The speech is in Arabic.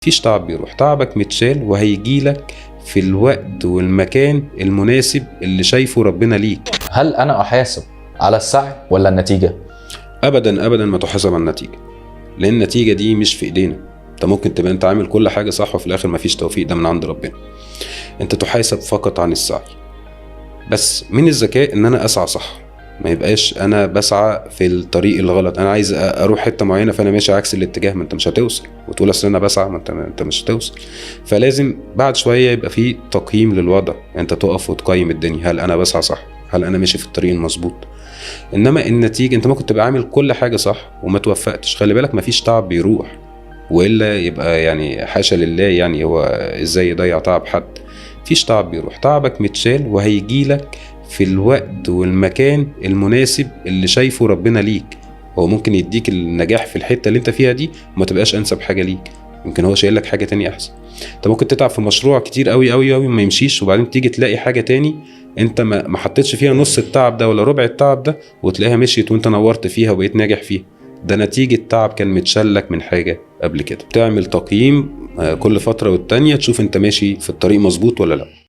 مفيش تعب بيروح، تعبك متشال وهيجيلك في الوقت والمكان المناسب اللي شايفه ربنا ليك. هل انا احاسب على السعي ولا النتيجه؟ ابدا ابدا ما تحاسب على النتيجه، لان النتيجه دي مش في ايدينا. انت ممكن تبقى انت عامل كل حاجه صح وفي الاخر مفيش توفيق، ده من عند ربنا. انت تحاسب فقط عن السعي. بس من الذكاء ان انا اسعى صح، ما يبقاش انا بسعى في الطريق الغلط. انا عايز اروح حته معينه فانا ماشي عكس الاتجاه، ما انت مش هتوصل، وتقول اصل انا بسعى، ما انت مش هتوصل. فلازم بعد شويه يبقى في تقييم للوضع، انت تقف وتقيم الدنيا، هل انا بسعى صح، هل انا ماشي في الطريق المظبوط. انما النتيجه انت ممكن تبقى عامل كل حاجه صح وما توفقتش، خلي بالك مفيش تعب بيروح، والا يبقى يعني حاشا لله، يعني هو ازاي يضيع تعب حد؟ مفيش تعب بيروح، تعبك متشال وهيجيلك في الوقت والمكان المناسب اللي شايفه ربنا ليك. هو ممكن يديك النجاح في الحته اللي انت فيها دي وما تبقاش انسب حاجه ليك، يمكن هو شايل لك حاجه تانية احسن. انت ممكن تتعب في مشروع كتير قوي قوي قوي ما يمشيش، وبعدين تيجي تلاقي حاجه تاني انت ما حطيتش فيها نص التعب ده ولا ربع التعب ده، وتلاقيها مشيت وانت نورت فيها وبقيت ناجح فيها. ده نتيجة تعب كان متشلك من حاجة قبل كده. تعمل تقييم كل فترة والتانية تشوف انت ماشي في الطريق مظبوط ولا لا.